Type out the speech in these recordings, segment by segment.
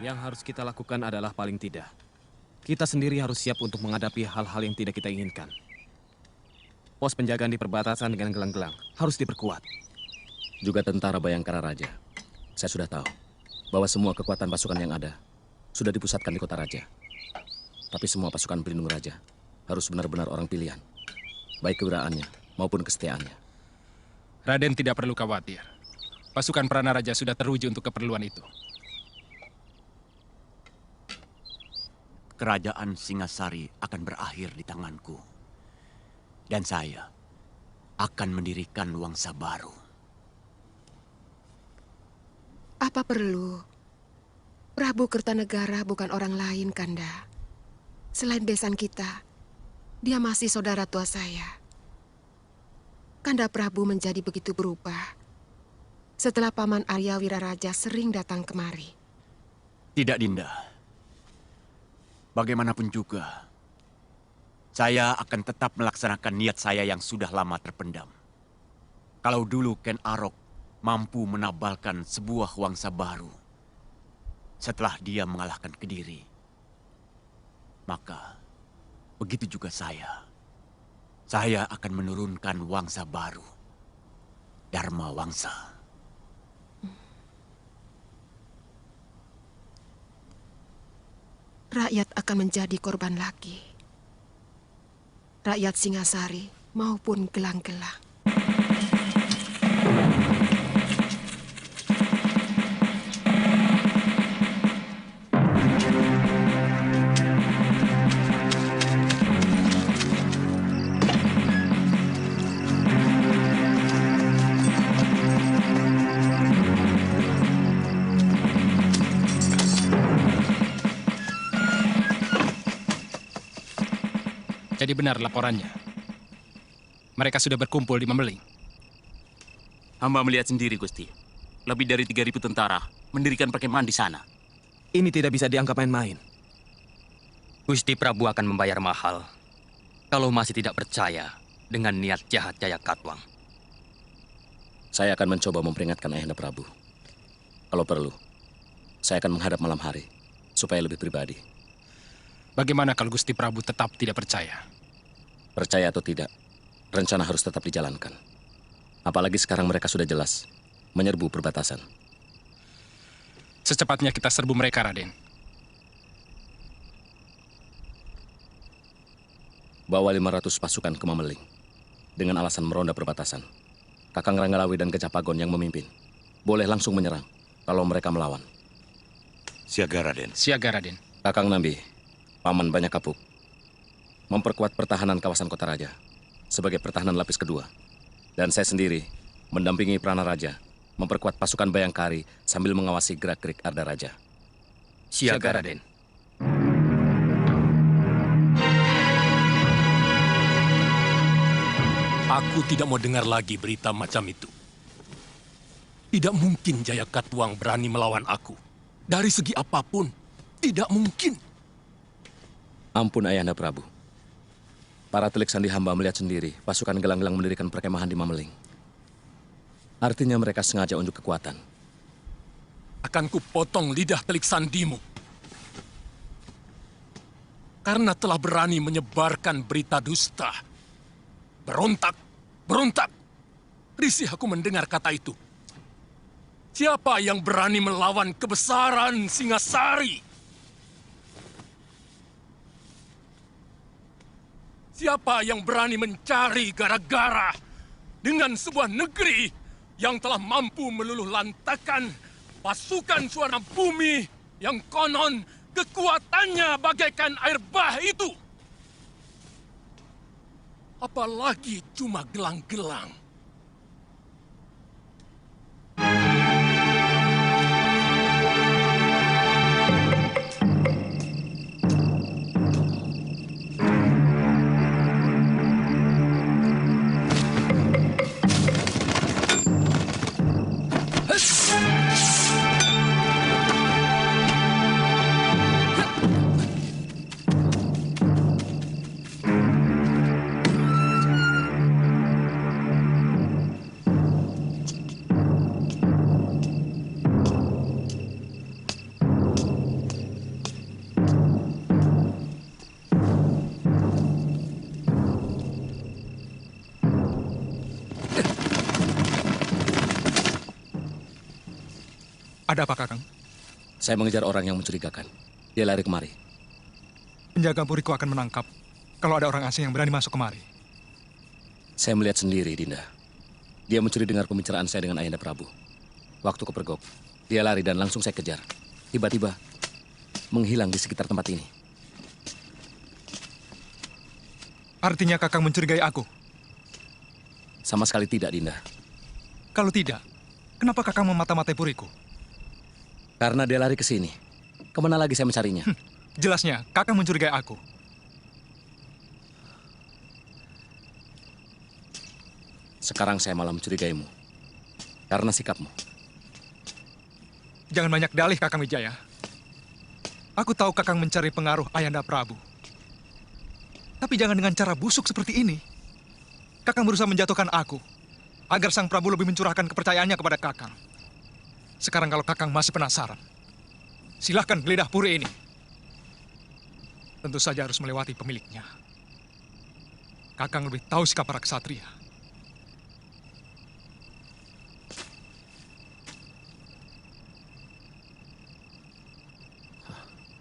Yang harus kita lakukan adalah paling tidak, kita sendiri harus siap untuk menghadapi hal-hal yang tidak kita inginkan. Pos penjagaan di perbatasan dengan gelang-gelang harus diperkuat. Juga tentara Bayangkara Raja. Saya sudah tahu bahwa semua kekuatan pasukan yang ada sudah dipusatkan di kota Raja. Tapi semua pasukan pelindung Raja harus benar-benar orang pilihan, baik kewiraannya maupun kesetiaannya. Raden tidak perlu khawatir. Pasukan Prana Raja sudah teruji untuk keperluan itu. Kerajaan Singasari akan berakhir di tanganku. Dan saya akan mendirikan Wangsa baru. Apa perlu? Prabu Kertanegara bukan orang lain, Kanda. Selain besan kita, dia masih saudara tua saya. Kanda Prabu menjadi begitu berubah setelah Paman Arya Wiraraja sering datang kemari. Tidak, Dinda. Bagaimanapun juga, saya akan tetap melaksanakan niat saya yang sudah lama terpendam. Kalau dulu Ken Arok mampu menabalkan sebuah wangsa baru setelah dia mengalahkan Kediri, maka begitu juga saya. Saya akan menurunkan wangsa baru, Dharma Wangsa. Rakyat akan menjadi korban lagi. Rakyat Singasari maupun gelang-gelang. Jadi benar laporannya. Mereka sudah berkumpul di Membeling. Hamba melihat sendiri, Gusti. Lebih dari 3.000 tentara mendirikan perkemahan di sana. Ini tidak bisa dianggap main-main. Gusti Prabu akan membayar mahal kalau masih tidak percaya dengan niat jahat Jaya Katwang. Saya akan mencoba memperingatkan Ayahanda Prabu. Kalau perlu, saya akan menghadap malam hari supaya lebih pribadi. Bagaimana kalau Gusti Prabu tetap tidak percaya? Percaya atau tidak, rencana harus tetap dijalankan. Apalagi sekarang mereka sudah jelas menyerbu perbatasan. Secepatnya kita serbu mereka, Raden. Bawa 500 pasukan ke Mameling dengan alasan meronda perbatasan. Kakang Ranggalawi dan Gajah Pagon yang memimpin. Boleh langsung menyerang kalau mereka melawan. Siaga, Raden. Siaga, Raden. Kakang Nambi, Paman Banyak Kapuk, memperkuat pertahanan kawasan Kota Raja sebagai pertahanan lapis kedua. Dan saya sendiri mendampingi Prana Raja memperkuat pasukan Bayangkari sambil mengawasi gerak-gerik Arda Raja. Siaga, Raden. Aku tidak mau dengar lagi berita macam itu. Tidak mungkin Jaya Katwang berani melawan aku. Dari segi apapun, tidak mungkin. Ampun Ayahanda Prabu. Para telik sandi hamba melihat sendiri pasukan gelang-gelang mendirikan perkemahan di Mameling. Artinya mereka sengaja unjuk kekuatan. Akan kupotong lidah telik sandimu. Karena telah berani menyebarkan berita dusta. Berontak, berontak. Risih aku mendengar kata itu. Siapa yang berani melawan kebesaran Singasari? Siapa yang berani mencari gara-gara dengan sebuah negeri yang telah mampu meluluh lantakan pasukan suara bumi yang konon kekuatannya bagaikan air bah itu? Apalagi cuma gelang-gelang. Ada apa, Kakang? Saya mengejar orang yang mencurigakan. Dia lari kemari. Penjaga puriku akan menangkap kalau ada orang asing yang berani masuk kemari. Saya melihat sendiri, Dinda. Dia mencuri dengar pembicaraan saya dengan Ayahanda Prabu. Waktu kepergok, dia lari dan langsung saya kejar. Tiba-tiba, menghilang di sekitar tempat ini. Artinya Kakang mencurigai aku? Sama sekali tidak, Dinda. Kalau tidak, kenapa Kakang memata-matai puriku? Karena dia lari ke sini. Kemana lagi saya mencarinya? Jelasnya, Kakang mencurigai aku. Sekarang saya malah mencurigaimu. Karena sikapmu. Jangan banyak dalih, Kakang Wijaya. Aku tahu Kakang mencari pengaruh Ayahanda Prabu. Tapi jangan dengan cara busuk seperti ini. Kakang berusaha menjatuhkan aku, agar Sang Prabu lebih mencurahkan kepercayaannya kepada Kakang. Sekarang kalau Kakang masih penasaran, silahkan geledah puri ini. Tentu saja harus melewati pemiliknya. Kakang lebih tahu sikap para ksatria.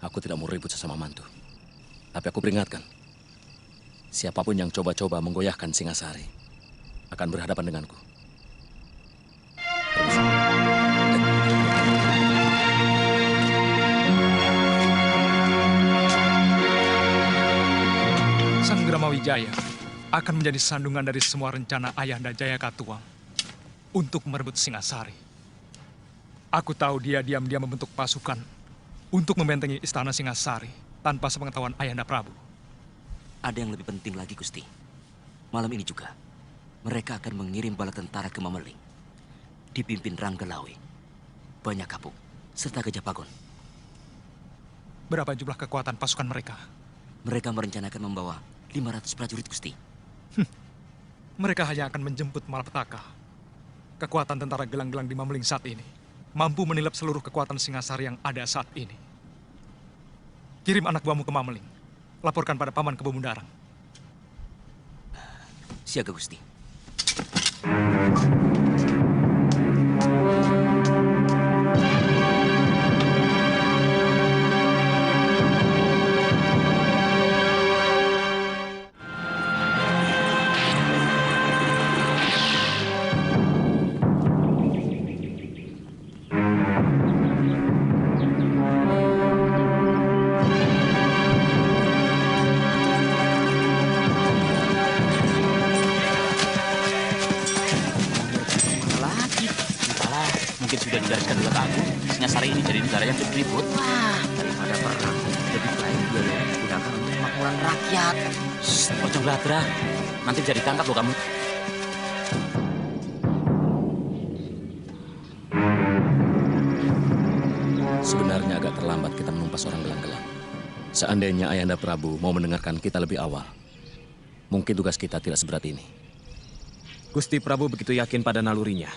Aku tidak mau ribut sesama mantu. Tapi aku peringatkan. Siapapun yang coba-coba menggoyahkan Singasari akan berhadapan denganku. Permisi. Sang Gramawijaya akan menjadi sandungan dari semua rencana Ayahanda Jayakatwang untuk merebut Singasari. Aku tahu dia diam-diam membentuk pasukan untuk membentengi istana Singasari tanpa sepengetahuan Ayahanda Prabu. Ada yang lebih penting lagi, Gusti. Malam ini juga, mereka akan mengirim bala tentara ke Mameling. Dipimpin Ranggalawe, Banyak Kapuk, serta Gajah Pagon. Berapa jumlah kekuatan pasukan mereka? Mereka merencanakan membawa 500 prajurit, Gusti. Mereka hanya akan menjemput malapetaka. Kekuatan tentara gelang-gelang di Mameling saat ini mampu menilap seluruh kekuatan Singasari yang ada saat ini. Kirim anak buahmu ke Mameling. Laporkan pada Paman Kebo Mundarang. Siaga, Gusti. Mungkin sudah digariskan oleh aku. Singasari ini jadi negara yang ribut. Wah, daripada perang, lebih baik dia digunakan untuk kemakmuran rakyat. Pocong Bladra, nanti bisa ditangkap loh kamu. Sebenarnya agak terlambat kita menumpas orang gelang-gelang. Seandainya Ayahanda Prabu mau mendengarkan kita lebih awal, mungkin tugas kita tidak seberat ini. Gusti Prabu begitu yakin pada nalurinya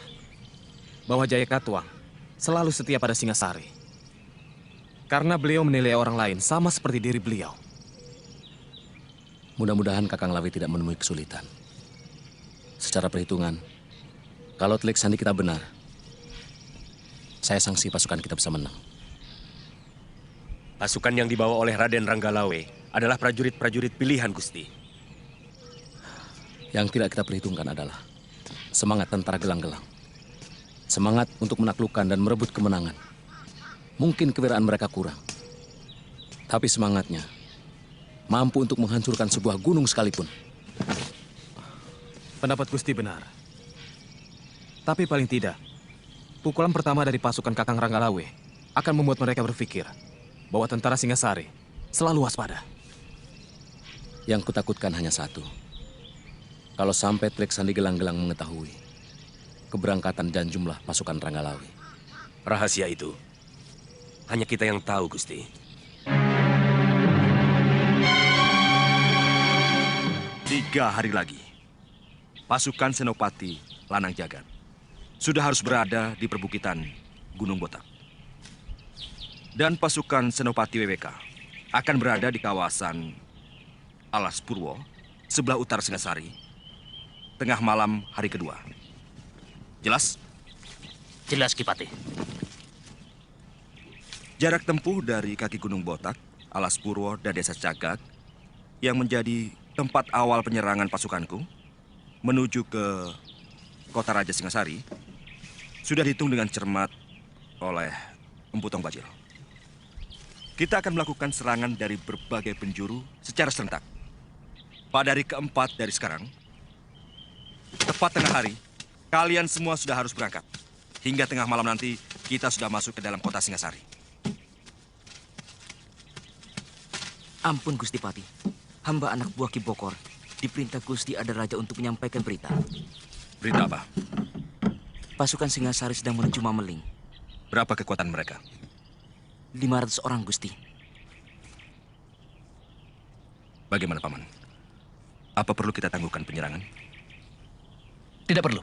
bahwa Jayakatwang selalu setia pada Singasari. Karena beliau menilai orang lain sama seperti diri beliau. Mudah-mudahan Kakang Lawi tidak menemui kesulitan. Secara perhitungan, kalau telik sandi kita benar, saya sangsi pasukan kita bisa menang. Pasukan yang dibawa oleh Raden Ranggalawe adalah prajurit-prajurit pilihan, Gusti. Yang tidak kita perhitungkan adalah semangat tentara gelang-gelang. Semangat untuk menaklukkan dan merebut kemenangan. Mungkin kewiraan mereka kurang. Tapi semangatnya mampu untuk menghancurkan sebuah gunung sekalipun. Pendapat Gusti benar. Tapi paling tidak, pukulan pertama dari pasukan Kakang Ranggalawe akan membuat mereka berpikir bahwa tentara Singasari selalu waspada. Yang kutakutkan hanya satu. Kalau sampai Telik Sandi Gelang-Gelang mengetahui keberangkatan dan jumlah pasukan Ranggalawe. Rahasia itu hanya kita yang tahu, Gusti. Tiga hari lagi, pasukan Senopati Lanang Jagat sudah harus berada di perbukitan Gunung Botak. Dan pasukan Senopati WWK akan berada di kawasan Alas Purwo, sebelah utara Singasari, tengah malam hari kedua. Jelas? Jelas, Ki Patih. Jarak tempuh dari kaki Gunung Botak, Alas Purwo, dan Desa Cagak yang menjadi tempat awal penyerangan pasukanku menuju ke Kota Raja Singasari sudah dihitung dengan cermat oleh Empu Tong Bajil. Kita akan melakukan serangan dari berbagai penjuru secara serentak. Pada hari keempat dari sekarang, tepat tengah hari, kalian semua sudah harus berangkat. Hingga tengah malam nanti, kita sudah masuk ke dalam Kota Singasari. Ampun Gusti Pati, hamba anak buah Ki Bokor diperintah Gusti Ada Raja untuk menyampaikan berita. Berita apa? Pasukan Singasari sedang menuju Mameling. Berapa kekuatan mereka? 500 orang, Gusti. Bagaimana, Paman? Apa perlu kita tangguhkan penyerangan? Tidak perlu.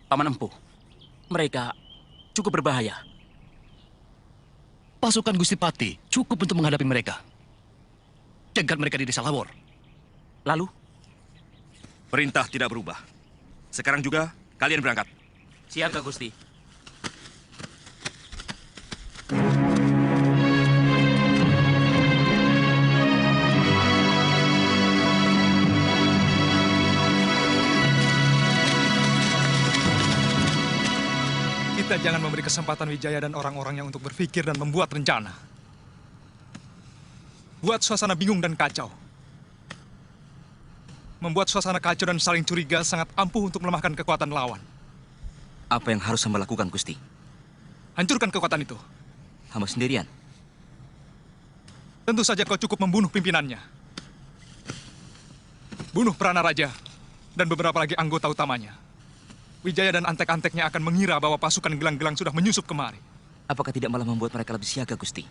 Paman Empu, mereka cukup berbahaya. Pasukan Gusti Pati cukup untuk menghadapi mereka. Cegat mereka di Desa Lawor. Lalu? Perintah tidak berubah. Sekarang juga kalian berangkat. Siap, Gusti. Kita jangan memberi kesempatan Wijaya dan orang-orangnya untuk berpikir dan membuat rencana. Buat suasana bingung dan kacau. Membuat suasana kacau dan saling curiga sangat ampuh untuk melemahkan kekuatan lawan. Apa yang harus hamba lakukan, Gusti? Hancurkan kekuatan itu. Hamba sendirian? Tentu saja kau cukup membunuh pimpinannya. Bunuh Prana Raja dan beberapa lagi anggota utamanya. Wijaya dan antek-anteknya akan mengira bahwa pasukan gelang-gelang sudah menyusup kemari. Apakah tidak malah membuat mereka lebih siaga, Gusti?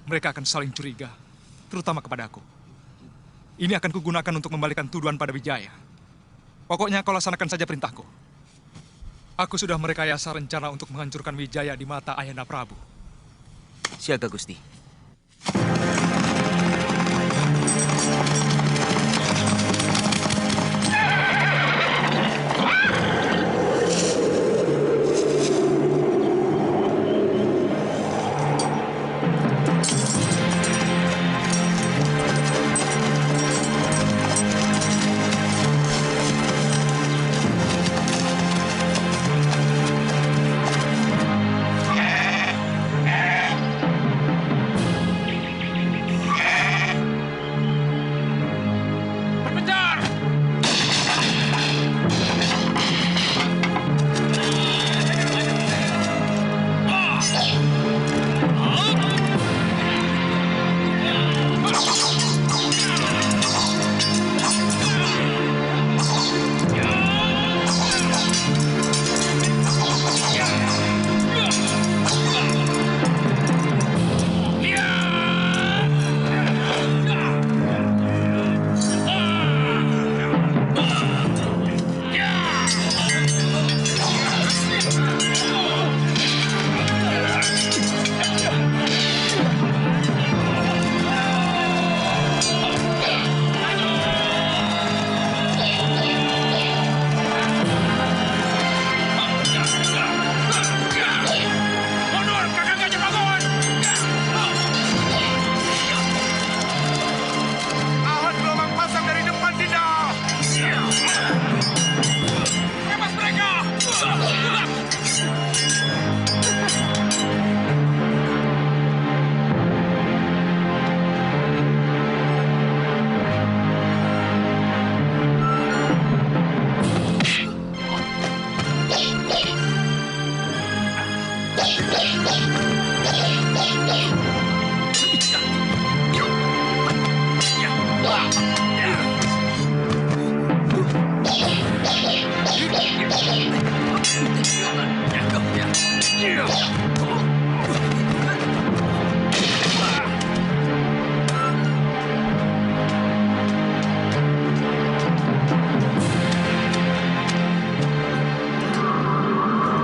Mereka akan saling curiga, terutama kepada aku. Ini akan kugunakan untuk membalikan tuduhan pada Wijaya. Pokoknya kau laksanakan saja perintahku. Aku sudah merekayasa rencana untuk menghancurkan Wijaya di mata Ayahanda Prabu. Siaga, Gusti.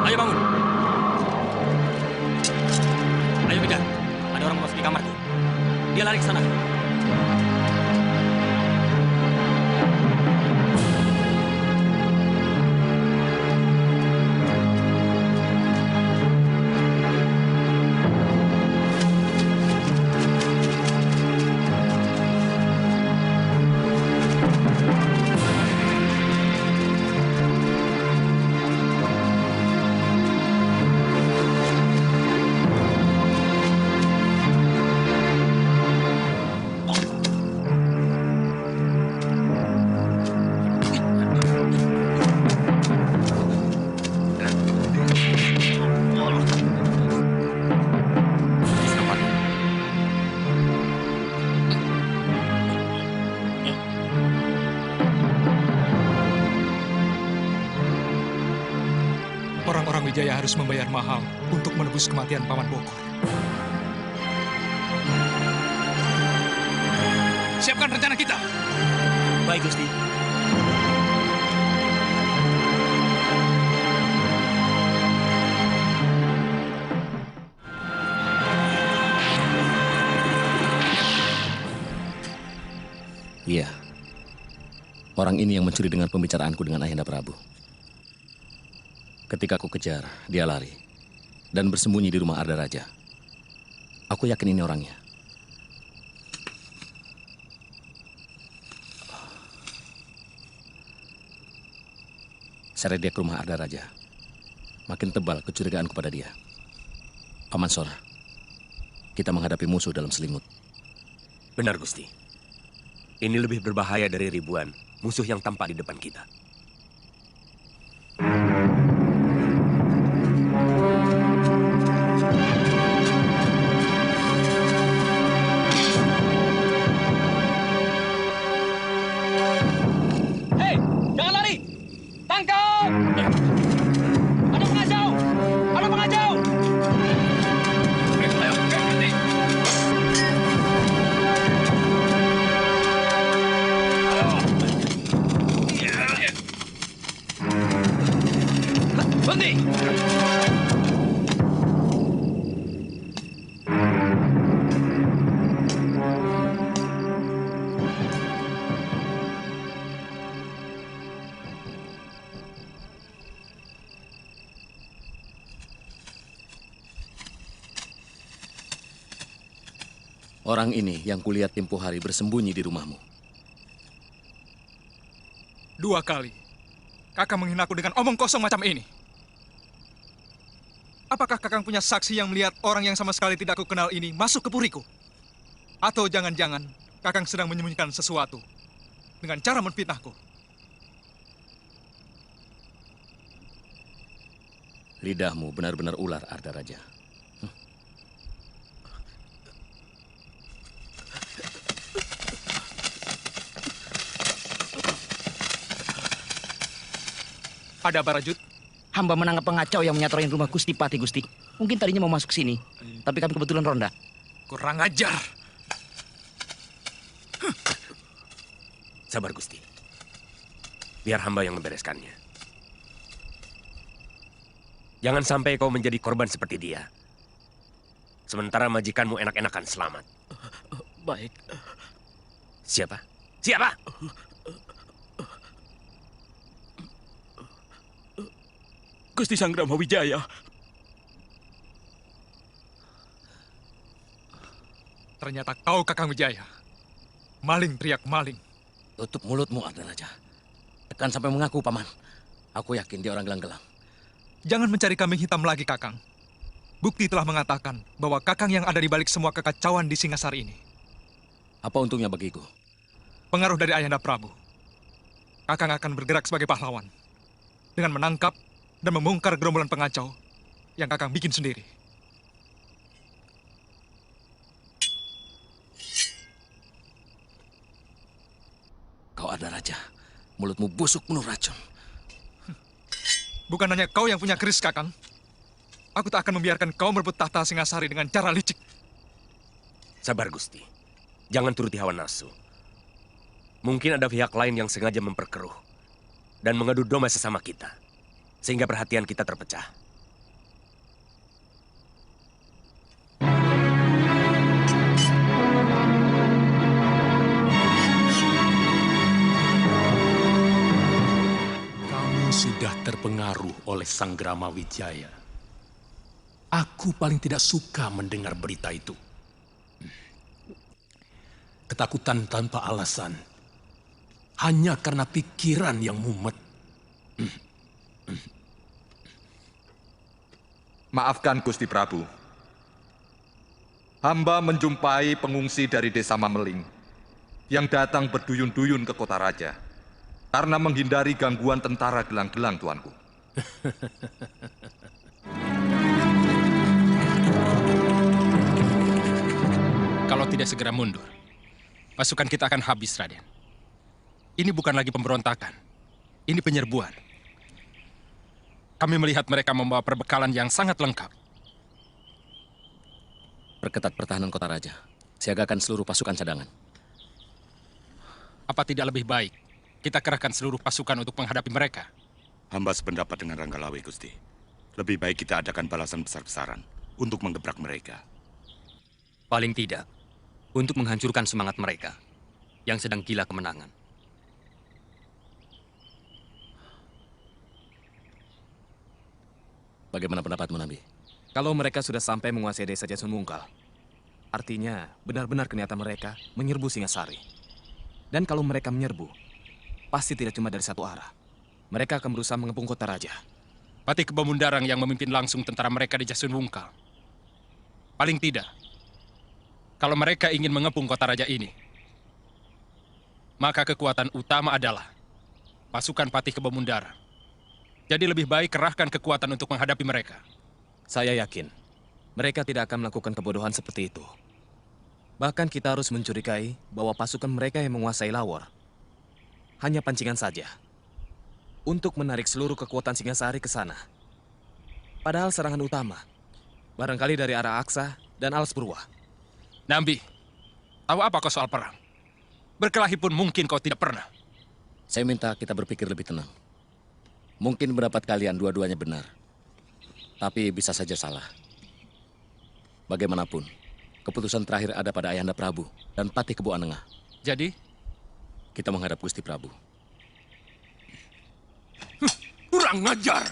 Ayo bangun. Ayo kejar. Ada orang memasuki kamarku. Dia lari ke sana. Orang-orang Wijaya harus membayar mahal untuk menebus kematian Paman Bokor. Siapkan rencana kita. Baik, Gusti. Iya. Orang ini yang mencuri dengan pembicaraanku dengan Ayahanda Prabu. Ketika aku kejar, dia lari dan bersembunyi di rumah Arda Raja. Aku yakin ini orangnya. Seret dia ke rumah Arda Raja. Makin tebal kecurigaanku pada dia. Paman Sor, kita menghadapi musuh dalam selimut. Benar, Gusti. Ini lebih berbahaya dari ribuan musuh yang tampak di depan kita. Hei, jangan lari! Tangkap! Ada pengacau! Ada pengacau! Ayo, berhenti! Berhenti! Orang ini yang kulihat tempo hari bersembunyi di rumahmu. 2 kali. Kakang menghinaku dengan omong kosong macam ini. Apakah Kakang punya saksi yang melihat orang yang sama sekali tidak aku kenal ini masuk ke puriku? Atau jangan-jangan Kakang sedang menyembunyikan sesuatu dengan cara menfitnahku? Lidahmu benar-benar ular, Arda Raja. Ada apa, Rajut? Hamba menangkap pengacau yang menyatroin rumah Gusti Pati, Gusti. Mungkin tadinya mau masuk sini, tapi kami kebetulan ronda. Kurang ajar. Sabar, Gusti. Biar hamba yang membereskannya. Jangan sampai kau menjadi korban seperti dia. Sementara majikanmu enak-enakan selamat. Baik. Siapa? Siapa? Gusti Sanggrama Wijaya. Ternyata kau Kakang Wijaya. Maling teriak maling. Tutup mulutmu, Arda Raja. Tekan sampai mengaku, Paman. Aku yakin dia orang gelang-gelang. Jangan mencari kambing hitam lagi, Kakang. Bukti telah mengatakan bahwa Kakang yang ada di balik semua kekacauan di Singasari ini. Apa untungnya bagiku? Pengaruh dari Ayahanda Prabu. Kakang akan bergerak sebagai pahlawan. Dengan menangkap dan membongkar gerombolan pengacau yang Kakang bikin sendiri. Kau Arda Raja, mulutmu busuk penuh racun. Bukan hanya kau yang punya keris, Kakang. Aku tak akan membiarkan kau merebut tahta Singasari dengan cara licik. Sabar, Gusti. Jangan turuti hawa nafsu. Mungkin ada pihak lain yang sengaja memperkeruh dan mengadu domba sesama kita, sehingga perhatian kita terpecah. Kamu sudah terpengaruh oleh Sanggrama Wijaya. Aku paling tidak suka mendengar berita itu. Ketakutan tanpa alasan. Hanya karena pikiran yang mumet. Maafkan Gusti Prabu. Hamba menjumpai pengungsi dari desa Mameling yang datang berduyun-duyun ke kota raja karena menghindari gangguan tentara gelang-gelang, tuanku. Kalau tidak segera mundur, pasukan kita akan habis, Raden. Ini bukan lagi pemberontakan, ini penyerbuan. Kami melihat mereka membawa perbekalan yang sangat lengkap. Perketat pertahanan kota raja. Siagakan seluruh pasukan cadangan. Apa tidak lebih baik kita kerahkan seluruh pasukan untuk menghadapi mereka? Hamba sependapat dengan Ranggalawe, Gusti. Lebih baik kita adakan balasan besar-besaran untuk menggebrak mereka. Paling tidak, untuk menghancurkan semangat mereka yang sedang gila kemenangan. Bagaimana pendapatmu, Nabi? Kalau mereka sudah sampai menguasai desa Jasun Mungkal, artinya benar-benar niatan mereka menyerbu Singasari. Dan kalau mereka menyerbu, pasti tidak cuma dari satu arah. Mereka akan berusaha mengepung kota raja. Patih Kebomundarang yang memimpin langsung tentara mereka di Jasun Mungkal. Paling tidak, kalau mereka ingin mengepung kota raja ini, maka kekuatan utama adalah pasukan Patih Kebomundarang. Jadi lebih baik kerahkan kekuatan untuk menghadapi mereka. Saya yakin, mereka tidak akan melakukan kebodohan seperti itu. Bahkan kita harus mencurigai bahwa pasukan mereka yang menguasai Lawor hanya pancingan saja untuk menarik seluruh kekuatan Singasari ke sana. Padahal serangan utama barangkali dari arah Aksa dan Alspurwa. Nambi, tahu apa kau soal perang? Berkelahi pun mungkin kau tidak pernah. Saya minta kita berpikir lebih tenang. Mungkin pendapat kalian dua-duanya benar. Tapi bisa saja salah. Bagaimanapun, keputusan terakhir ada pada Ayahanda Prabu dan Patih Kebo Anengah. Jadi? Kita menghadap Gusti Prabu. Kurang ngajar.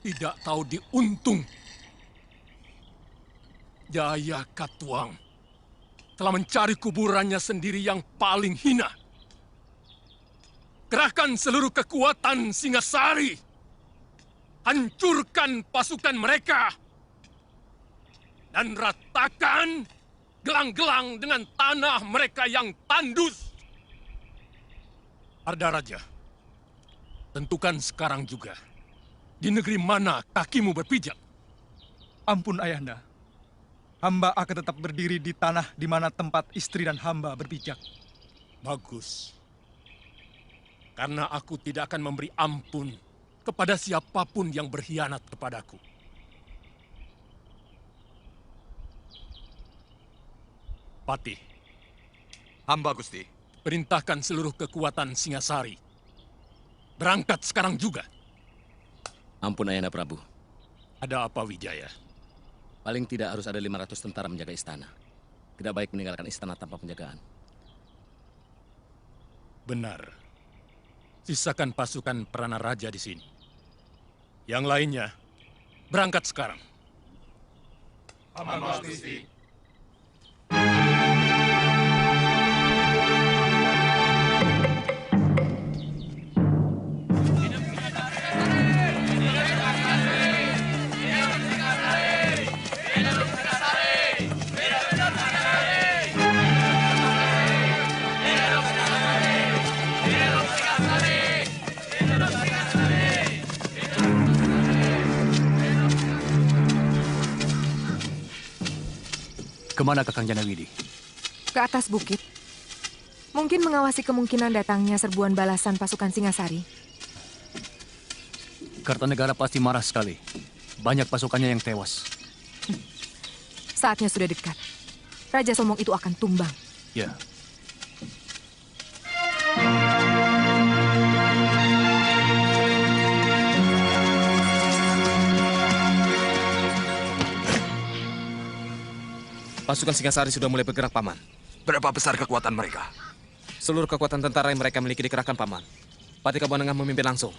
Tidak tahu diuntung. Jaya Katuang telah mencari kuburannya sendiri yang paling hina. Kerahkan seluruh kekuatan Singasari. Hancurkan pasukan mereka. Dan ratakan gelang-gelang dengan tanah mereka yang tandus. Arda Raja, tentukan sekarang juga di negeri mana kakimu berpijak. Ampun Ayahanda, hamba akan tetap berdiri di tanah di mana tempat istri dan hamba berpijak. Bagus. Karena aku tidak akan memberi ampun kepada siapapun yang berkhianat kepadaku. Patih. Hamba, Gusti. Perintahkan seluruh kekuatan Singasari. Berangkat sekarang juga. Ampun Ayahanda Prabu. Ada apa Wijaya? Paling tidak harus ada 500 tentara menjaga istana. Tidak baik meninggalkan istana tanpa penjagaan. Benar. Sisakan pasukan Prana Raja di sini. Yang lainnya, berangkat sekarang. Aman, Gusti. Kemana Kakang Janawidi? Ke atas bukit. Mungkin mengawasi kemungkinan datangnya serbuan balasan pasukan Singasari. Kartanegara pasti marah sekali. Banyak pasukannya yang tewas. Saatnya sudah dekat. Raja Somong itu akan tumbang. Ya. Pasukan Singasari sudah mulai bergerak, Paman. Berapa besar kekuatan mereka? Seluruh kekuatan tentara yang mereka miliki dikerahkan, Paman. Patih Kebo Anengah memimpin langsung.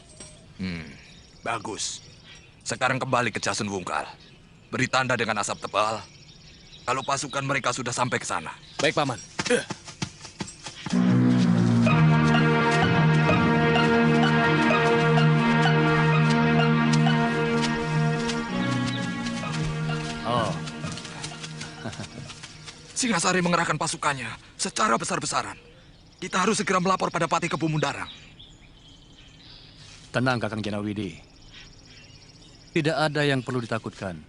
Bagus. Sekarang kembali ke Jasun Wungkal. Beri tanda dengan asap tebal kalau pasukan mereka sudah sampai ke sana. Baik, Paman. Oh. Singasari mengerahkan pasukannya secara besar-besaran. Kita harus segera melapor pada Patih Kebomundarang. Tenang, Kakang Janawidi. Tidak ada yang perlu ditakutkan.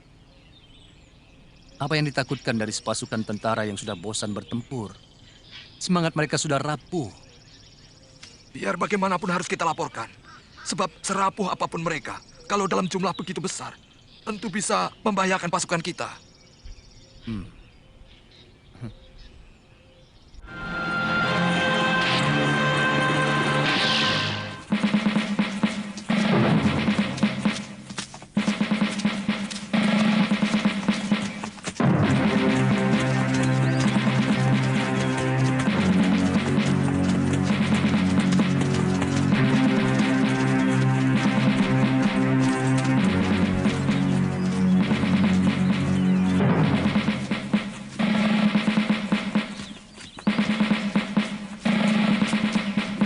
Apa yang ditakutkan dari sepasukan tentara yang sudah bosan bertempur? Semangat mereka sudah rapuh. Biar bagaimanapun harus kita laporkan. Sebab serapuh apapun mereka, kalau dalam jumlah begitu besar, tentu bisa membahayakan pasukan kita.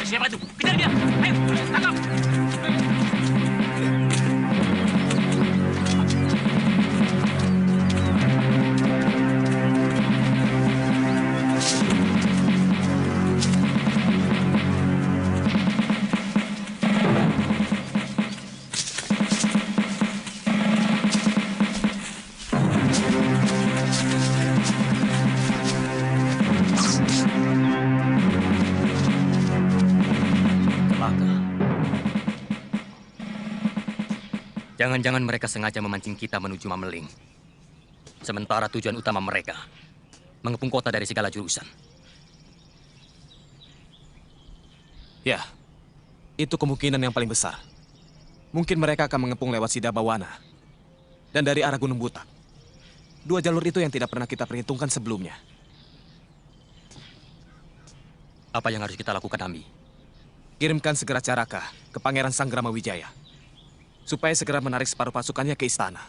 Siapa itu? Kejar dia! Ayo, tangkap! Jangan-jangan mereka sengaja memancing kita menuju Mameling. Sementara tujuan utama mereka mengepung kota dari segala jurusan. Ya, itu kemungkinan yang paling besar. Mungkin mereka akan mengepung lewat Sidabawana dan dari arah Gunung Butak. Dua jalur itu yang tidak pernah kita perhitungkan sebelumnya. Apa yang harus kita lakukan, Ambi? Kirimkan segera Caraka ke Pangeran Sanggrama Wijaya, supaya segera menarik separuh pasukannya ke istana.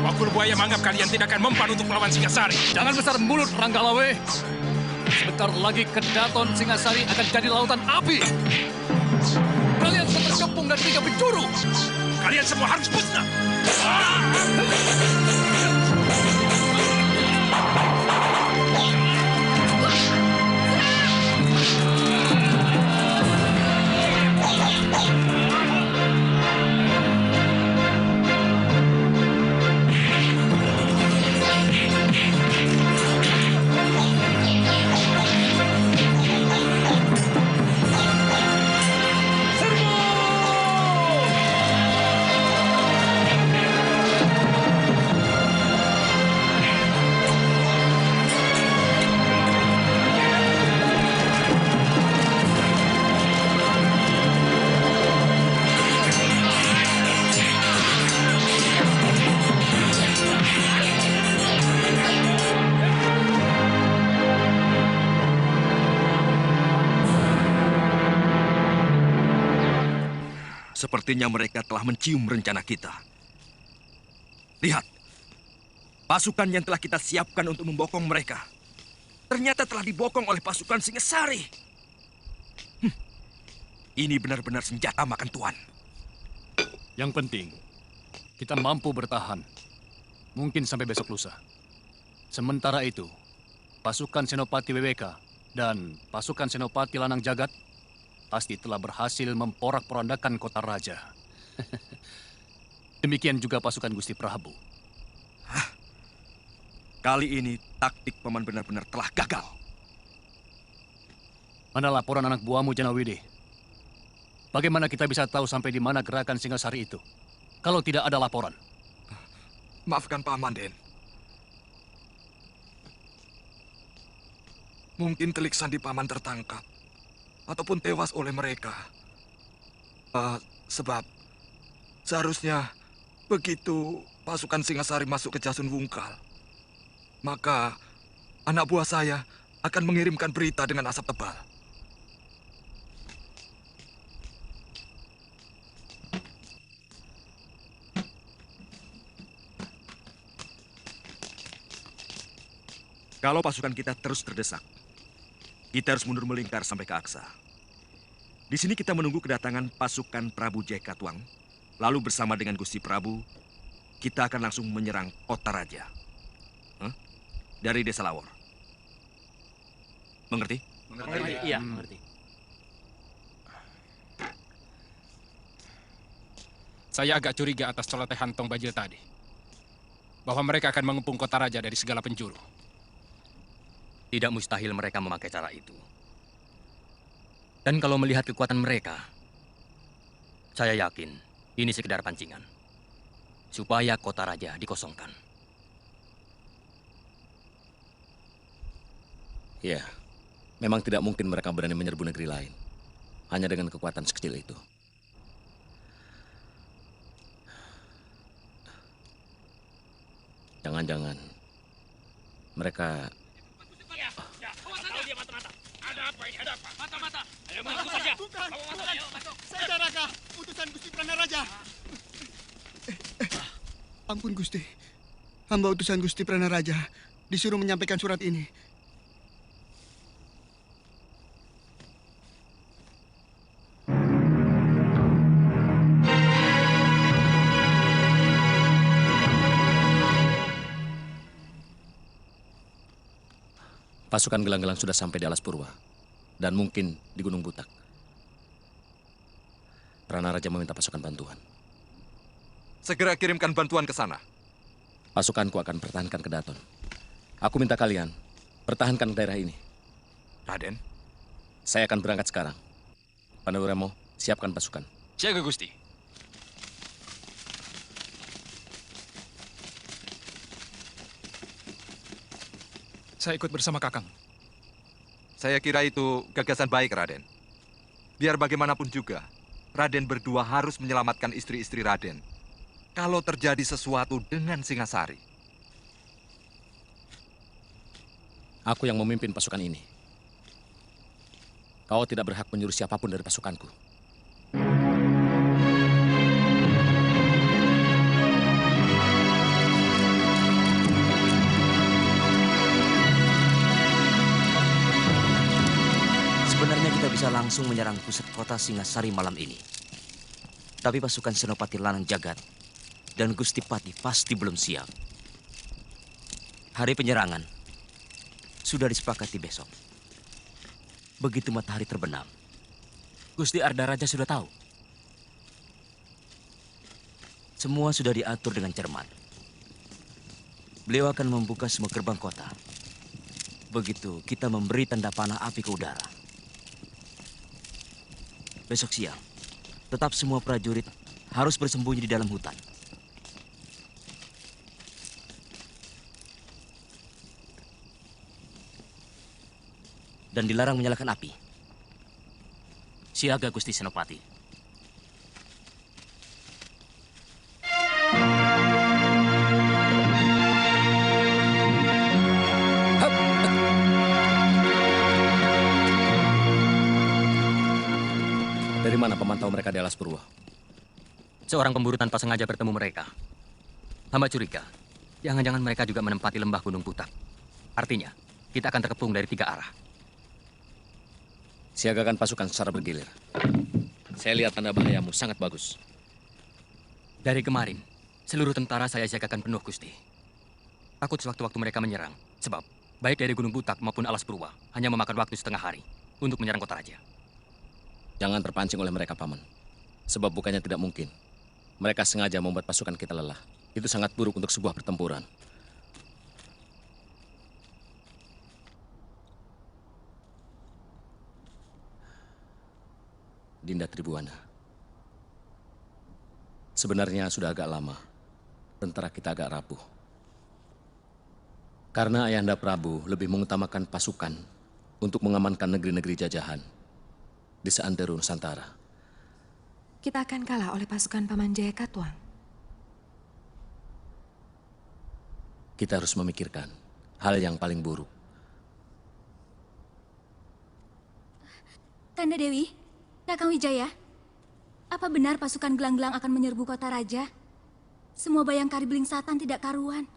Wakul Buaya menganggap kalian tidak akan mempan untuk melawan Singasari. Jangan besar mulut, Ranggalawe. Sebentar lagi Kedaton Singasari akan jadi lautan api. Kalian akan terkepung dan tiga penjuru. Kalian semua harus musnah. Sepertinya mereka telah mencium rencana kita. Lihat, pasukan yang telah kita siapkan untuk membokong mereka ternyata telah dibokong oleh pasukan Singasari. Ini benar-benar senjata makan tuan. Yang penting, kita mampu bertahan. Mungkin sampai besok lusa. Sementara itu, pasukan Senopati WWK dan pasukan Senopati Lanang Jagat pasti telah berhasil memporak-porandakan kota raja. Demikian juga pasukan Gusti Prabu. Kali ini taktik paman benar-benar telah gagal. Mana laporan anak buahmu, Janawidi? Bagaimana kita bisa tahu sampai di mana gerakan Singasari itu? Kalau tidak ada laporan. Maafkan Paman, Den. Mungkin telik sandi Paman tertangkap. Ataupun tewas oleh mereka. Sebab seharusnya begitu pasukan Singasari masuk ke Jasun Wungkal, maka anak buah saya akan mengirimkan berita dengan asap tebal. Kalau pasukan kita terus terdesak, kita harus mundur melingkar sampai ke Aksa. Di sini kita menunggu kedatangan pasukan Prabu Jaya Katuang. Lalu bersama dengan Gusti Prabu, kita akan langsung menyerang kota raja. Dari Desa Lawor. Mengerti? Mengerti. Iya, mengerti. Saya agak curiga atas celotehan Tong Bajil tadi. Bahwa mereka akan mengepung kota raja dari segala penjuru. Tidak mustahil mereka memakai cara itu. Dan kalau melihat kekuatan mereka, saya yakin ini sekedar pancingan. Supaya kota raja dikosongkan. Ya, memang tidak mungkin mereka berani menyerbu negeri lain. Hanya dengan kekuatan sekecil itu. Jangan-jangan mereka... Ada apa ini? Ada apa? Mata-mata. Ayo masuk saja. Bukan. Saya Raka, utusan Gusti Pranaraja. Ampun Gusti. Hamba utusan Gusti Pranaraja disuruh menyampaikan surat ini. Pasukan gelang-gelang sudah sampai di Alas Purwa. Dan mungkin di Gunung Butak. Pranaraja meminta pasukan bantuan. Segera kirimkan bantuan ke sana. Pasukanku akan pertahankan Kedaton. Aku minta kalian pertahankan daerah ini. Raden? Saya akan berangkat sekarang. Pandawiremo, siapkan pasukan. Siaga, Gusti. Saya ikut bersama Kakang. Saya kira itu gagasan baik, Raden. Biar bagaimanapun juga, Raden berdua harus menyelamatkan istri-istri Raden. Kalau terjadi sesuatu dengan Singasari. Aku yang memimpin pasukan ini. Kau tidak berhak menyuruh siapapun dari pasukanku. Sebenarnya kita bisa langsung menyerang pusat kota Singasari malam ini. Tapi pasukan Senopati Lanang Jagat dan Gusti Pati pasti belum siap. Hari penyerangan sudah disepakati besok. Begitu matahari terbenam, Gusti Arda Raja sudah tahu. Semua sudah diatur dengan cermat. Beliau akan membuka semua gerbang kota. Begitu kita memberi tanda panah api ke udara. Besok siang, tetap semua prajurit harus bersembunyi di dalam hutan. Dan dilarang menyalakan api. Siaga, Gusti Senopati. Dari mana pemantau mereka di Alas Purwa? Seorang pemburu tanpa sengaja bertemu mereka. Hamba curiga, jangan-jangan mereka juga menempati lembah Gunung Butak. Artinya, kita akan terkepung dari 3 arah. Siagakan pasukan secara bergilir. Saya lihat tanda bahayamu sangat bagus. Dari kemarin, seluruh tentara saya siagakan penuh, Gusti. Takut sewaktu-waktu mereka menyerang, sebab baik dari Gunung Butak maupun Alas Purwa hanya memakan waktu setengah hari untuk menyerang kota raja. Jangan terpancing oleh mereka, Paman. Sebab bukannya tidak mungkin. Mereka sengaja membuat pasukan kita lelah. Itu sangat buruk untuk sebuah pertempuran. Dinda Tribuana. Sebenarnya sudah agak lama tentara kita agak rapuh. Karena Ayahanda Prabu lebih mengutamakan pasukan untuk mengamankan negeri-negeri jajahan di seantero Nusantara. Kita akan kalah oleh pasukan Paman Jaya Katuang. Kita harus memikirkan hal yang paling buruk. Kanda Dewi, Kakang Wijaya, apa benar pasukan gelang-gelang akan menyerbu kota raja? Semua Bayangkari Beling Satan tidak karuan.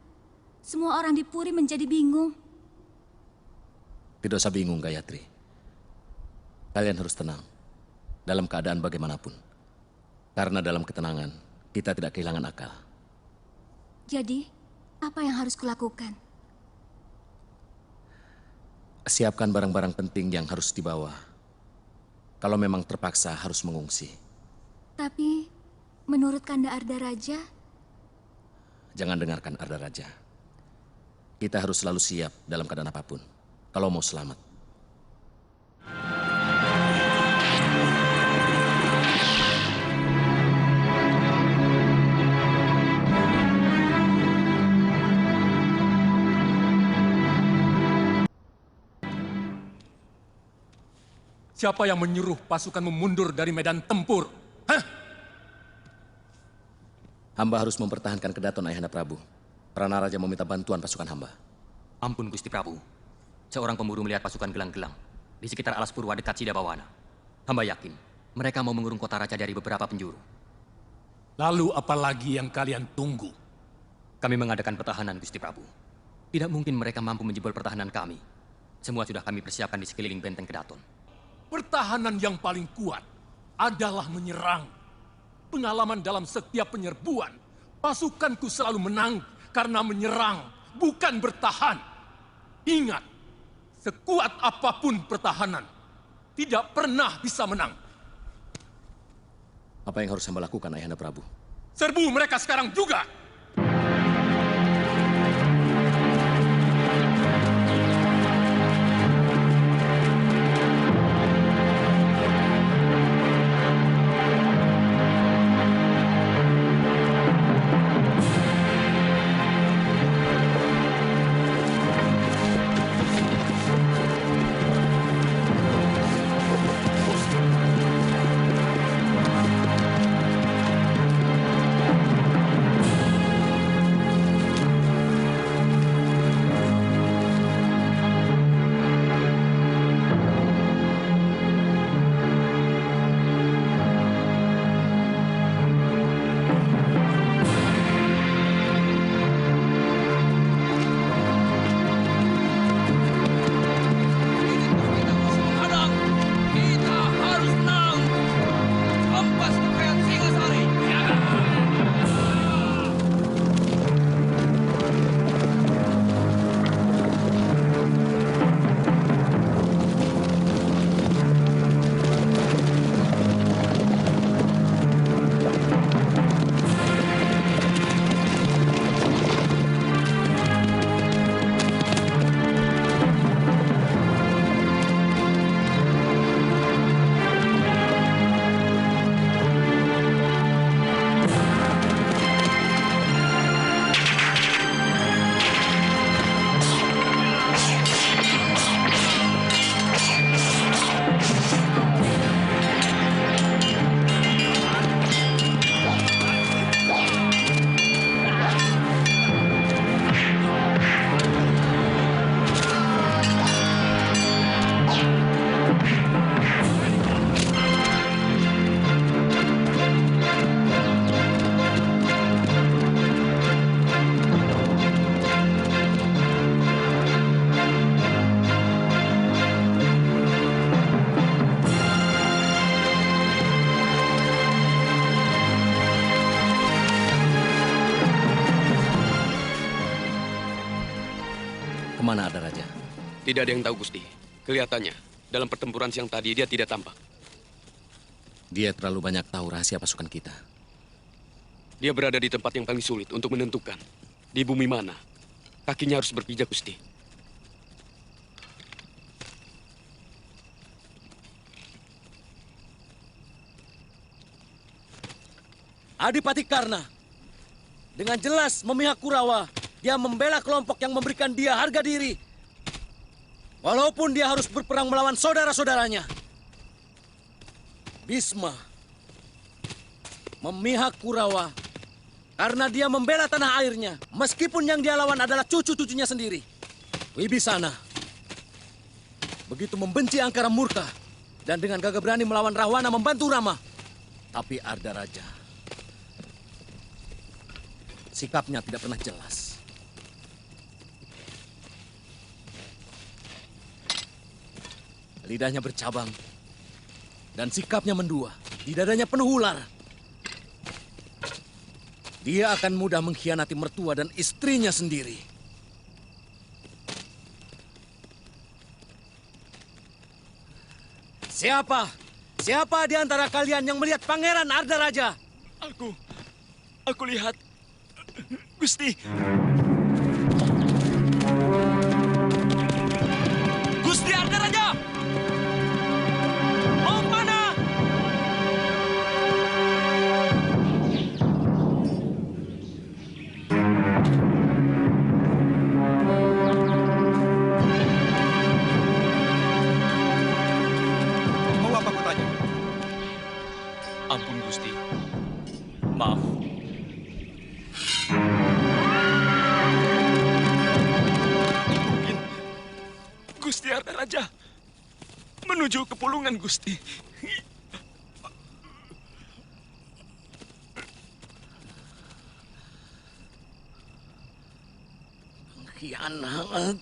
Semua orang di Puri menjadi bingung. Tidak usah bingung, Gayatri. Kalian harus tenang dalam keadaan bagaimanapun. Karena dalam ketenangan, kita tidak kehilangan akal. Jadi, apa yang harus kulakukan? Siapkan barang-barang penting yang harus dibawa. Kalau memang terpaksa harus mengungsi. Tapi, menurut Kanda Arda Raja, Jangan dengarkan Arda Raja. Kita harus selalu siap dalam keadaan apapun. Kalau mau selamat. Siapa yang menyuruh pasukanmu mundur dari medan tempur? Hah? Hamba harus mempertahankan kedaton Ayahanda Prabu. Pranaraja meminta bantuan pasukan hamba. Ampun, Gusti Prabu. Seorang pemburu melihat pasukan gelang-gelang di sekitar Alas Purwa dekat Sidabawana. Hamba yakin mereka mau mengurung kota raja dari beberapa penjuru. Lalu apa lagi yang kalian tunggu? Kami mengadakan pertahanan, Gusti Prabu. Tidak mungkin mereka mampu menjebol pertahanan kami. Semua sudah kami persiapkan di sekeliling benteng Kedaton. Pertahanan yang paling kuat adalah menyerang. Pengalaman dalam setiap penyerbuan, pasukanku selalu menang karena menyerang, bukan bertahan. Ingat, sekuat apapun pertahanan, tidak pernah bisa menang. Apa yang harus hamba lakukan, Ayahanda Prabu? Serbu mereka sekarang juga! Kemana ada raja? Tidak ada yang tahu, Gusti. Kelihatannya, dalam pertempuran siang tadi dia tidak tampak. Dia terlalu banyak tahu rahasia pasukan kita. Dia berada di tempat yang paling sulit untuk menentukan. Di bumi mana kakinya harus berpijak, Gusti. Adipati Karna, dengan jelas memihak Kurawa, dia membela kelompok yang memberikan dia harga diri. Walaupun dia harus berperang melawan saudara-saudaranya. Bisma memihak Kurawa karena dia membela tanah airnya, meskipun yang dia lawan adalah cucu-cucunya sendiri. Wibisana begitu membenci Angkara Murka dan dengan gagah berani melawan Rahwana membantu Rama. Tapi Arda Raja, sikapnya tidak pernah jelas. Lidahnya bercabang dan sikapnya mendua. Di dadanya penuh ular. Dia akan mudah mengkhianati mertua dan istrinya sendiri. Siapa? Siapa di antara kalian yang melihat Pangeran Arda Raja? Aku lihat. Gusti. Gusti Arda Raja! Mau mana? Mau apa kau tanya? Ampun, Gusti. Maaf. Gusti Arda Raja menuju ke Pulungan, Gusti. Pengkhianat.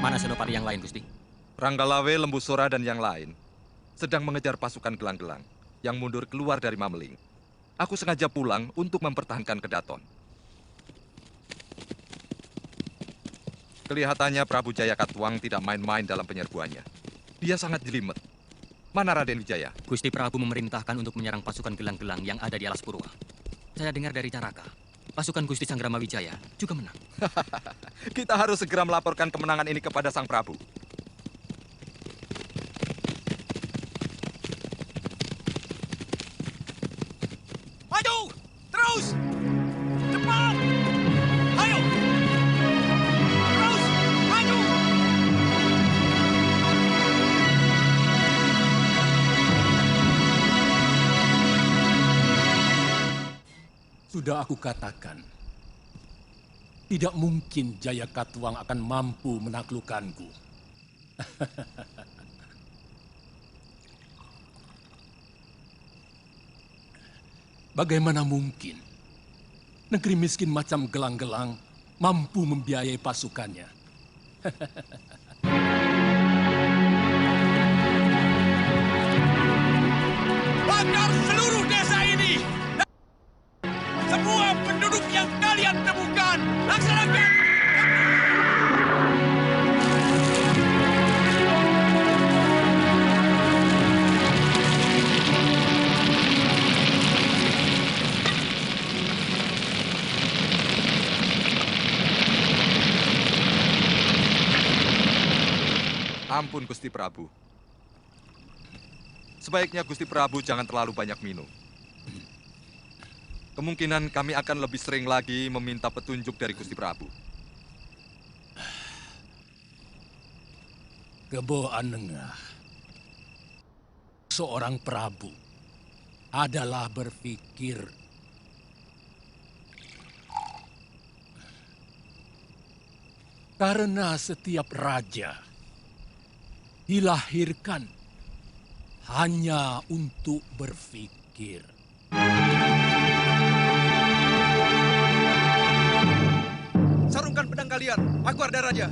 Mana senopati yang lain, Gusti? Ranggalawe, Lembu Sora, dan yang lain sedang mengejar pasukan gelang-gelang yang mundur keluar dari Mameling. Aku sengaja pulang untuk mempertahankan Kedaton. Kelihatannya Prabu Jaya Katuang tidak main-main dalam penyerbuannya. Dia sangat jelimet. Mana Raden Wijaya? Gusti Prabu memerintahkan untuk menyerang pasukan gelang-gelang yang ada di Alas Purwa. Saya dengar dari Caraka, pasukan Gusti Sanggrama Wijaya juga menang. Kita harus segera melaporkan kemenangan ini kepada Sang Prabu. Maju! Terus! Cepat! Ayo! Terus! Maju! Sudah aku katakan, tidak mungkin Jaya Katuang akan mampu menaklukkanku. Bagaimana mungkin negeri miskin macam Gelang-Gelang mampu membiayai pasukannya? Bakar seluruh desa ini! Semua penduduk yang kalian temukan, laksanakan! Ampun, Gusti Prabu. Sebaiknya Gusti Prabu jangan terlalu banyak minum. Kemungkinan kami akan lebih sering lagi meminta petunjuk dari Gusti Prabu. Kebo Anengah, seorang Prabu adalah berpikir karena setiap raja dilahirkan hanya untuk berpikir. Sarungkan pedang kalian, aku Arda Raja.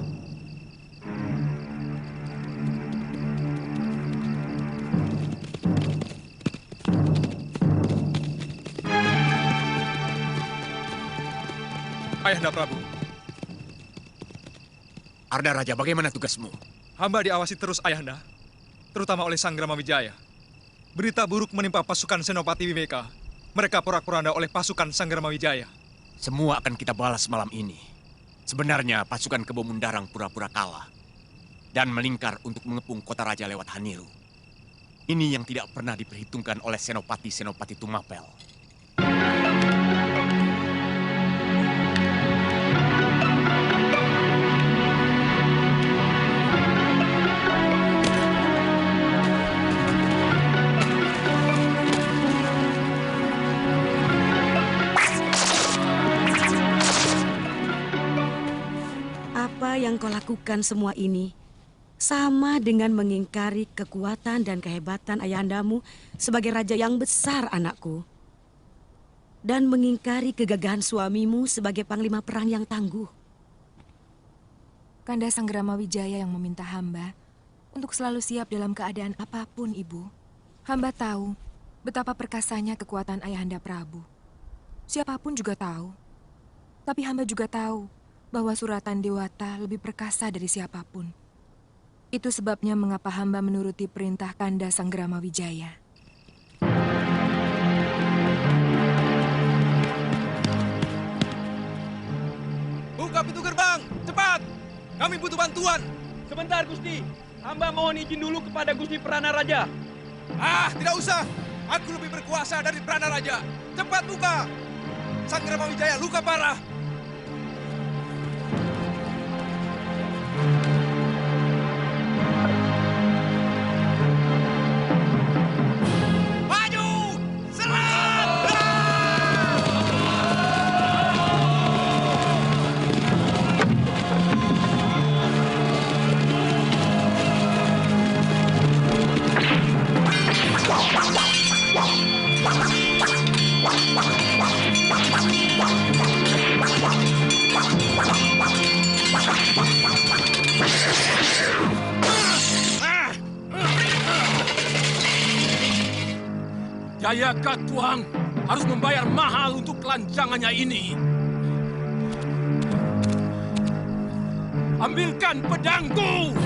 Ayahanda Prabu. Arda Raja, bagaimana tugasmu? Hamba diawasi terus Ayahanda, terutama oleh Sang Gramawijaya. Berita buruk menimpa pasukan Senopati Wibeka. Mereka porak-poranda oleh pasukan Sang Gramawijaya. Semua akan kita balas malam ini. Sebenarnya pasukan Kebo Mundarang pura-pura kalah dan melingkar untuk mengepung kota raja lewat Haniru. Ini yang tidak pernah diperhitungkan oleh Senopati-Senopati Tumapel. Apa yang kau lakukan semua ini sama dengan mengingkari kekuatan dan kehebatan ayahandamu sebagai raja yang besar, anakku. Dan mengingkari kegagahan suamimu sebagai panglima perang yang tangguh. Kanda Sang Gramawijaya yang meminta hamba untuk selalu siap dalam keadaan apapun, Ibu. Hamba tahu betapa perkasanya kekuatan Ayahanda Prabu. Siapapun juga tahu. Tapi hamba juga tahu bahwa suratan Dewata lebih perkasa dari siapapun. Itu sebabnya mengapa hamba menuruti perintah Kanda Sang Gramawijaya. Buka pintu gerbang, cepat! Kami butuh bantuan. Sebentar, Gusti. Hamba mohon izin dulu kepada Gusti Prana Raja. Ah, tidak usah. Aku lebih berkuasa dari Prana Raja. Cepat buka. Sang Gramawijaya luka parah. Jayaka Tuang harus membayar mahal untuk kelancangannya ini. Ambilkan pedangku!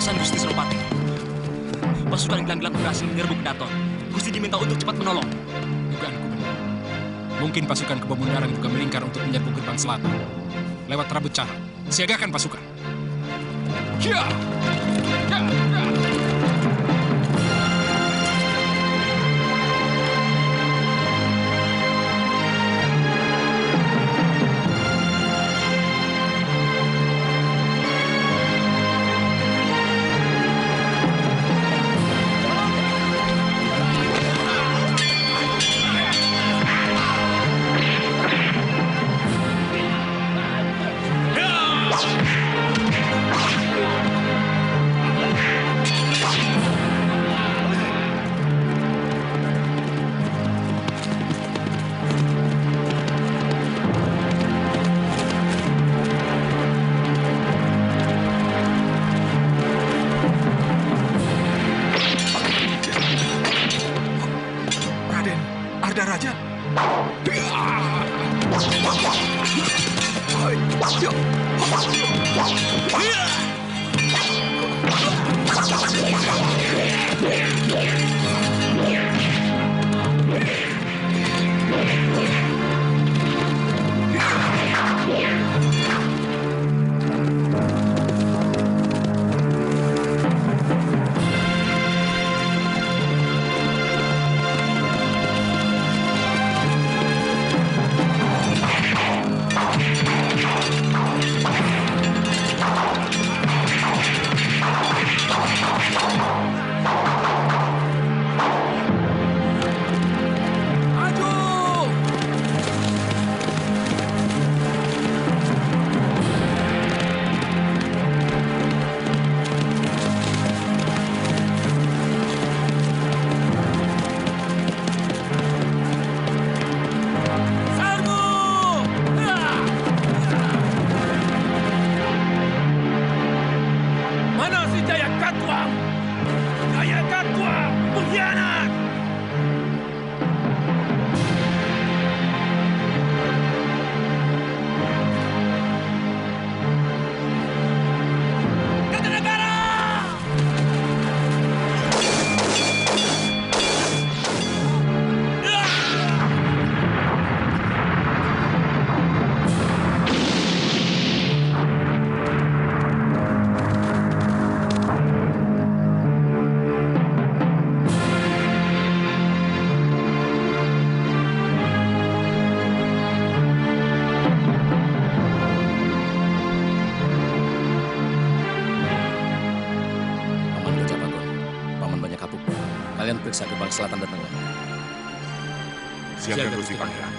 Gusti Senopati. Pasukan gelang-gelang berhasil menyerbu Kedaton. Gusti diminta untuk cepat menolong. Dugaanku benar. Mungkin pasukan Kebo Mundarang juga melingkar untuk menyerbu gerbang selatan. Lewat Rabut Cara. Siagakan pasukan. Ya! Ya! Ya! gerbang selatan dan tengah. Siap, Gusti Pangeran.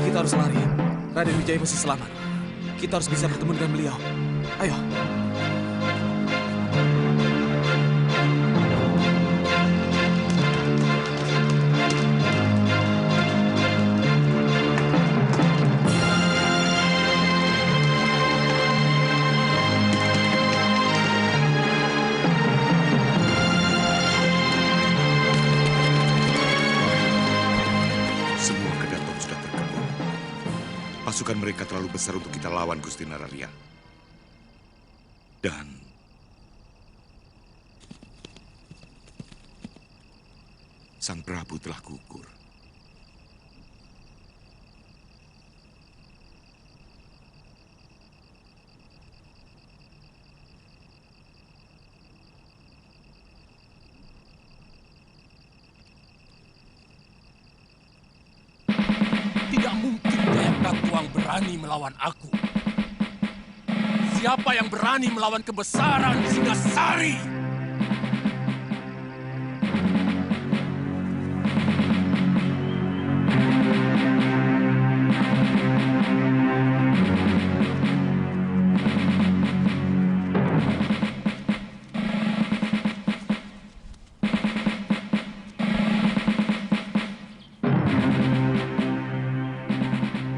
Kita harus lari. Raden Wijaya masih selamat. Kita harus bisa bertemu dengan beliau. Ayo. Semua kedaton sudah terkepung. Pasukan mereka terlalu besar untuk kita lawan, Gusti Nararya. Dan Sang Prabu telah gugur. Tidak mungkin Jayakatwang berani melawan aku. Siapa yang berani melawan kebesaran Singasari?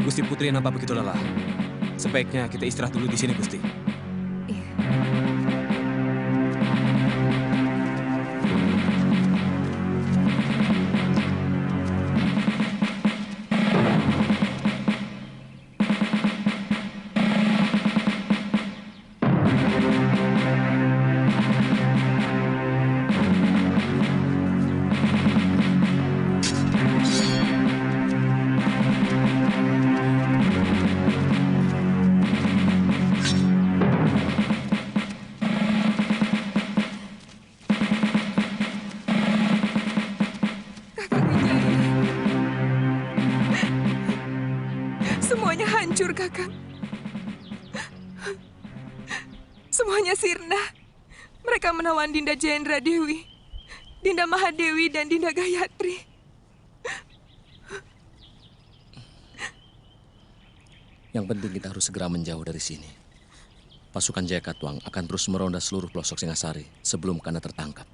Gusti Putri nampak begitu lelah. Sebaiknya kita istirahat dulu di sini, Gusti. Semuanya hancur, Kakang. Semuanya sirna. Mereka menawan Dinda Jayendra Dewi, Dinda Mahadewi, dan Dinda Gayatri. Yang penting kita harus segera menjauh dari sini. Pasukan Jayakatwang akan terus meronda seluruh pelosok Singasari sebelum Kanda tertangkap.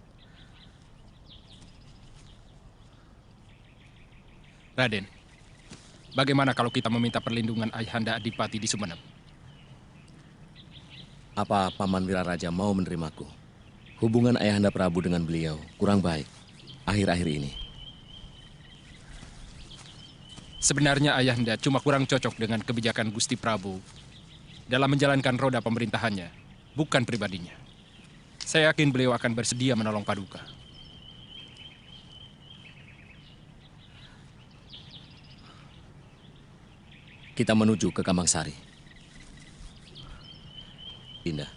Raden, bagaimana kalau kita meminta perlindungan Ayahanda Adipati di Sumenep? Apa Paman Wiraraja mau menerimaku? Hubungan Ayahanda Prabu dengan beliau kurang baik akhir-akhir ini. Sebenarnya Ayahanda cuma kurang cocok dengan kebijakan Gusti Prabu dalam menjalankan roda pemerintahannya, bukan pribadinya. Saya yakin beliau akan bersedia menolong Paduka. Kita menuju ke Kamangsari. Dinda.